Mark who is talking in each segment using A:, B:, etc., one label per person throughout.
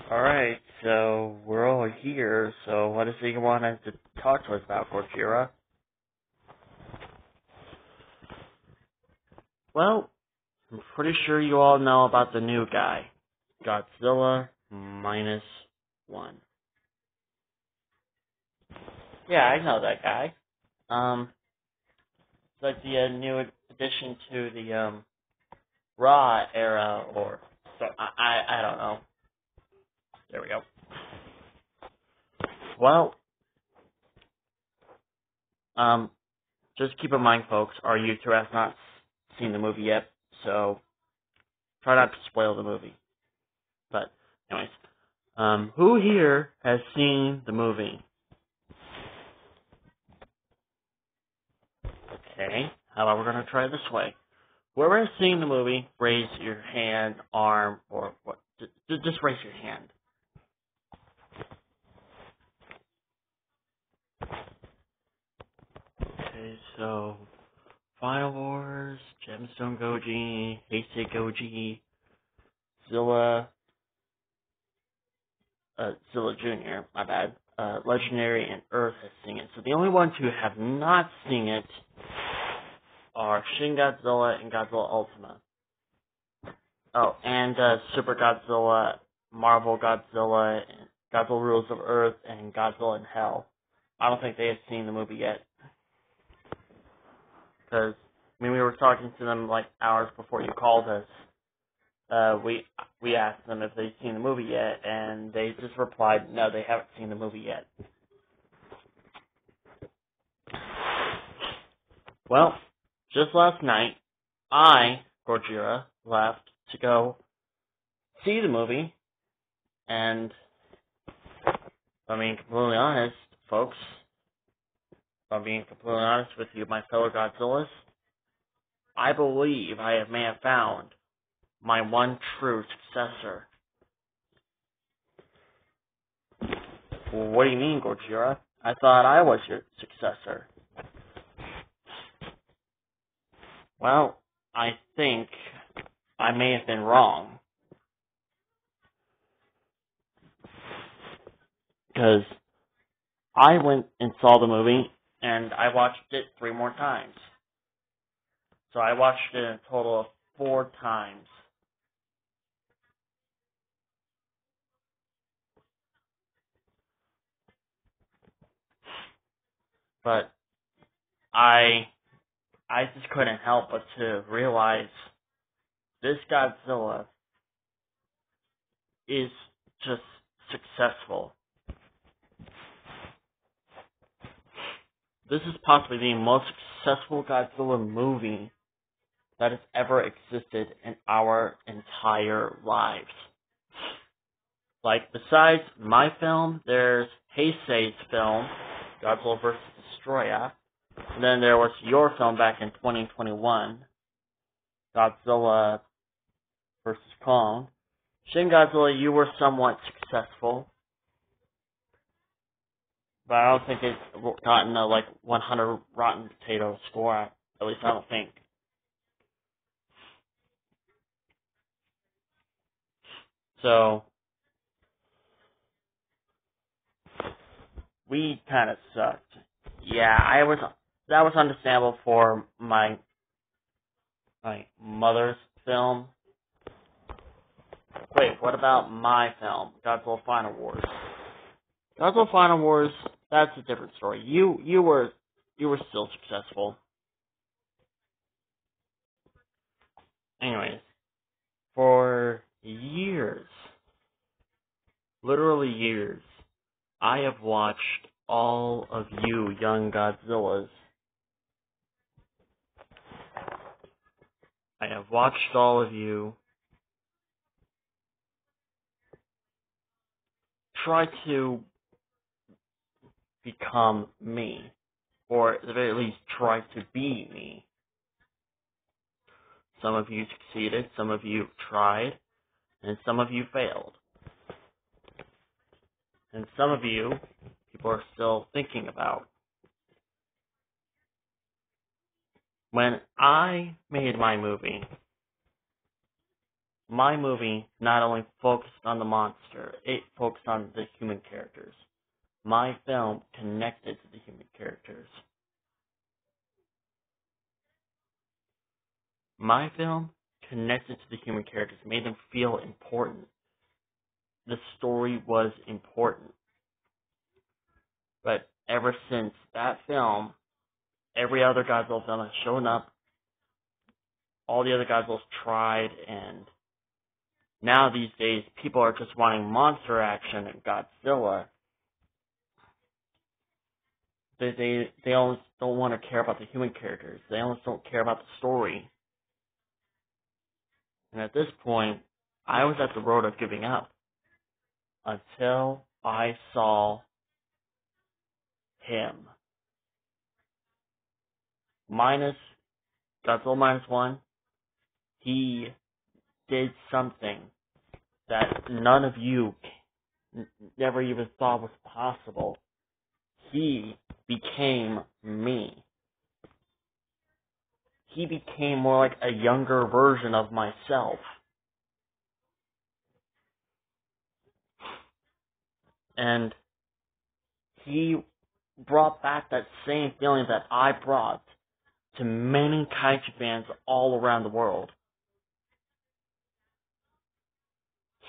A: Alright, so we're all here, so what is it you want us to talk to us about, Gojira? Well, I'm pretty sure you all know about the new guy, Godzilla minus one. Yeah, I know that guy. It's like the new addition to the Raw era, or so I don't know. There we go. Well, just keep in mind, folks, our YouTube has not seen the movie yet, so try not to spoil the movie. But, anyways, who here has seen the movie? Okay, how about we're going to try it this way. Whoever has seen the movie, raise your hand, arm, or what? Just raise your hand. Okay, so Final Wars, Gemstone Goji, Heisei Goji, Zilla Jr., my bad, Legendary, and Earth has seen it. So the only ones who have not seen it are Shin Godzilla and Godzilla Ultima. Oh, and Super Godzilla, Marvel Godzilla, and Godzilla Rules of Earth, and Godzilla in Hell. I don't think they have seen the movie yet. Because, we were talking to them like hours before you called us. We asked them if they'd seen the movie yet, and they just replied, no, they haven't seen the movie yet. Well, just last night, I, Gojira, left to go see the movie, and, completely honest, folks, if I'm being completely honest with you, my fellow Godzillas, I believe I may have found my one true successor. What do you mean, Gojira? I thought I was your successor. Well, I think I may have been wrong. Because I went and saw the movie, and I watched it 3 more times. So I watched it a total of 4 times. But I just couldn't help but to realize this Godzilla is just successful. This is possibly the most successful Godzilla movie that has ever existed in our entire lives. Like, besides my film, there's Heisei's film, Godzilla vs. Destroyer. And then there was your film back in 2021, Godzilla vs. Kong. Shin Godzilla, you were somewhat successful. But I don't think it's gotten a, 100 Rotten Potato score. At least I don't think. So, we kind of sucked. Yeah, that was understandable for my mother's film. Wait, what about my film, Godzilla Final Wars? Godzilla Final Wars, that's a different story. You were still successful. Anyways, for years, literally years, I have watched all of you young Godzillas. I have watched all of you try to become me, or at the very least try to be me. Some of you succeeded, some of you tried, and some of you failed. And some of you, people are still thinking about. When I made my movie, my movie not only focused on the monster, it focused on the human characters. My film connected to the human characters. My film connected to the human characters, made them feel important. The story was important. But ever since that film, every other Godzilla film has shown up. All the other Godzillas tried, and now these days people are just wanting monster action and Godzilla. They almost don't want to care about the human characters. They almost don't care about the story. And at this point, I was at the road of giving up until I saw him. Godzilla -1, he did something that none of you never even thought was possible. He became me. He became more like a younger version of myself. And he brought back that same feeling that I brought to many kaiju fans all around the world.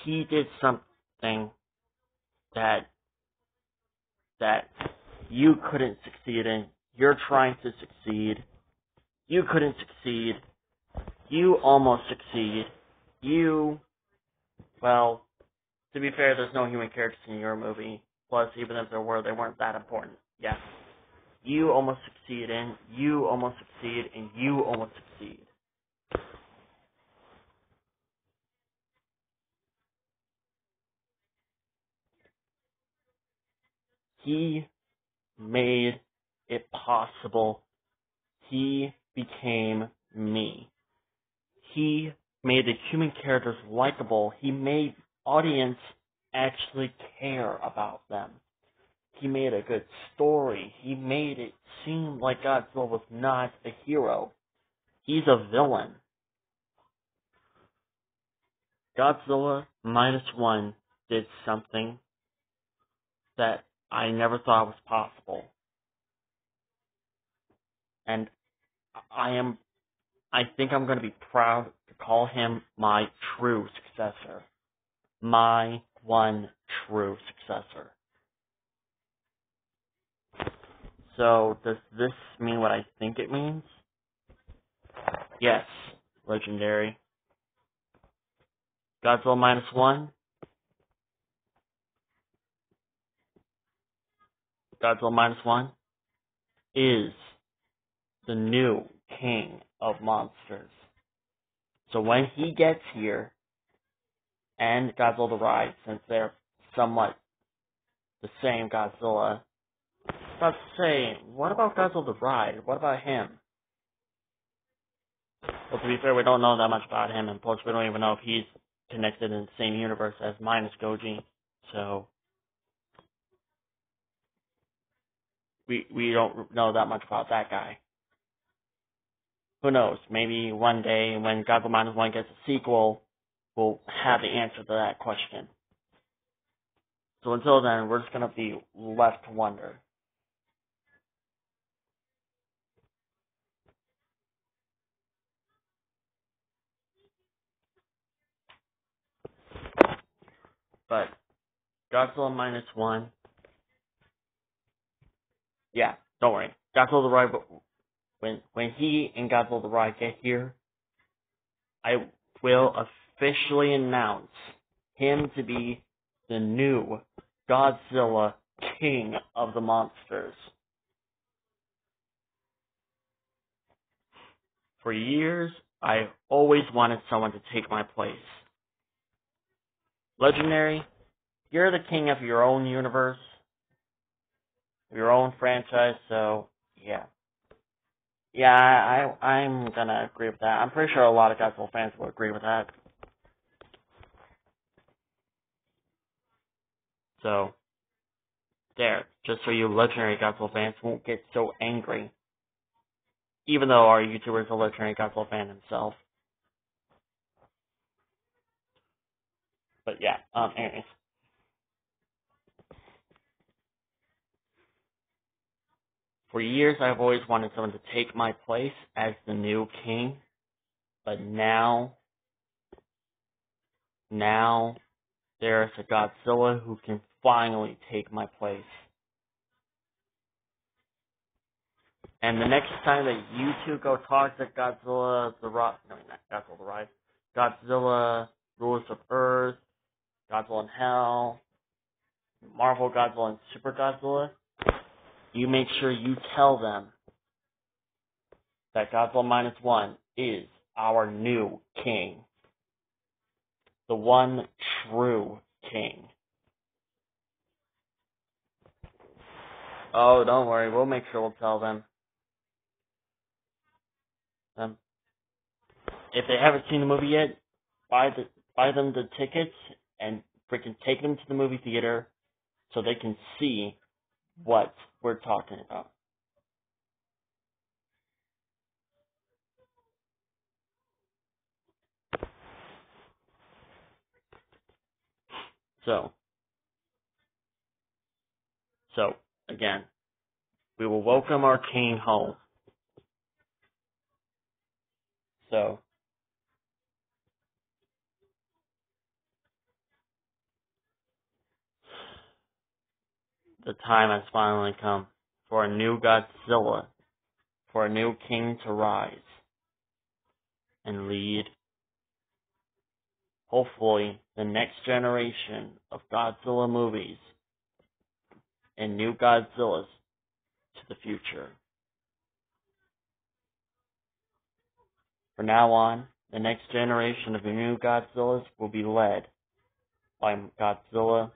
A: He did something that you couldn't succeed in. You're trying to succeed. You couldn't succeed. You almost succeed. Well, to be fair, there's no human characters in your movie. Plus, even if there were, they weren't that important. Yes. You almost succeed in, you almost succeed, and you almost succeed. He made it possible. He became me. He made the human characters likable. He made audience actually care about them. He made a good story. He made it seem like Godzilla was not a hero. He's a villain. Godzilla -1 did something that I never thought was possible. And I think I'm going to be proud to call him my true successor. My one true successor. So, does this mean what I think it means? Yes, legendary. Godzilla -1. Godzilla -1 is the new king of monsters. So when he gets here, and Godzilla the Ride, since they're somewhat the same Godzilla, I was about to say, what about Godzilla the Ride? What about him? Well, to be fair, we don't know that much about him, and plus we don't even know if he's connected in the same universe as minus Goji, so we don't know that much about that guy. Who knows? Maybe one day when Godzilla -1 gets a sequel, we'll have the answer to that question. So until then, we're just going to be left to wonder. But Godzilla -1, yeah, don't worry. Godzilla the Ride, when he and Godzilla the Ride get here, I will officially announce him to be the new Godzilla King of the Monsters. For years, I always wanted someone to take my place. Legendary, you're the king of your own universe, your own franchise, so yeah. Yeah, I'm gonna agree with that. I'm pretty sure a lot of Godzilla fans will agree with that. So, there, just so you legendary Godzilla fans won't get so angry. Even though our YouTuber is a legendary Godzilla fan himself. But yeah, anyways. For years, I've always wanted someone to take my place as the new king, but now there's a Godzilla who can finally take my place. And the next time that you two go talk to Godzilla Godzilla Rulers of Earth, Godzilla in Hell, Marvel Godzilla and Super Godzilla, you make sure you tell them that Godzilla -1 is our new king. The one true king. Oh, don't worry, we'll make sure we'll tell them. If they haven't seen the movie yet, buy them the tickets and freaking take them to the movie theater so they can see what we're talking about. So again, we will welcome our king home. So the time has finally come for a new Godzilla, for a new king to rise and lead, hopefully, the next generation of Godzilla movies and new Godzillas to the future. From now on, the next generation of new Godzillas will be led by Godzilla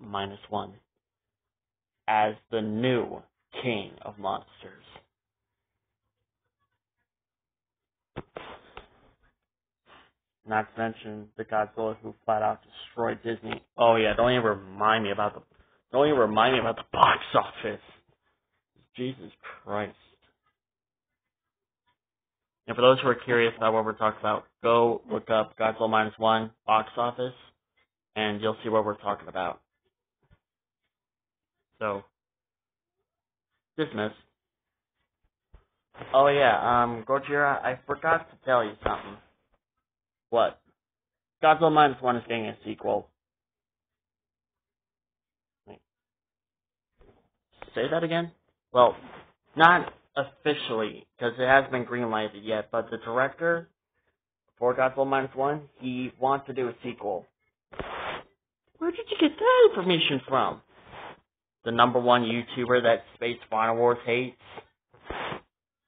A: -1 as the new king of monsters. Not to mention the Godzilla who flat out destroyed Disney. Oh yeah, don't even remind me about the box office. Jesus Christ. And for those who are curious about what we're talking about, go look up Godzilla -1 box office, and you'll see what we're talking about. So, dismissed. Oh yeah, Gojira, I forgot to tell you something. What? Godzilla -1 is getting a sequel. Wait. Say that again? Well, not officially, because it hasn't been greenlighted yet, but the director for Godzilla -1, he wants to do a sequel. Where did you get that information from? The #1 YouTuber that Space Final Wars hates?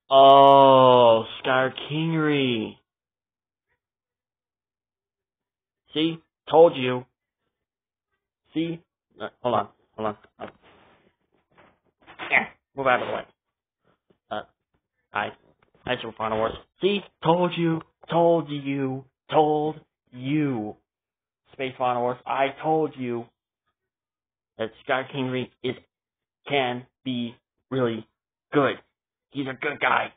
A: Oh, Sky Kingery. See? Told you. See? Hold on. Yeah, move out of the way. Hi, Super Final Wars. See? Told you. Space Final Wars, I told you that Sky Kingery can be really good. He's a good guy.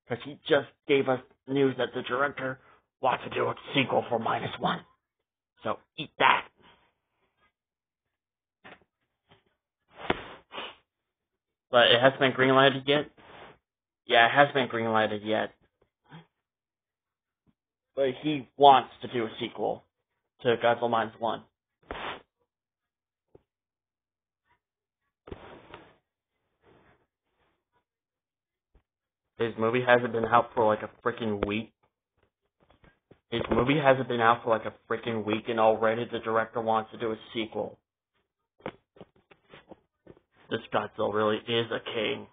A: Because he just gave us news that the director wants to do a sequel for -1. So, eat that. But it hasn't been greenlighted yet? Yeah, it hasn't been greenlighted yet. But he wants to do a sequel to Godzilla -1. His movie hasn't been out for like a freaking week. And already the director wants to do a sequel. This Godzilla really is a king.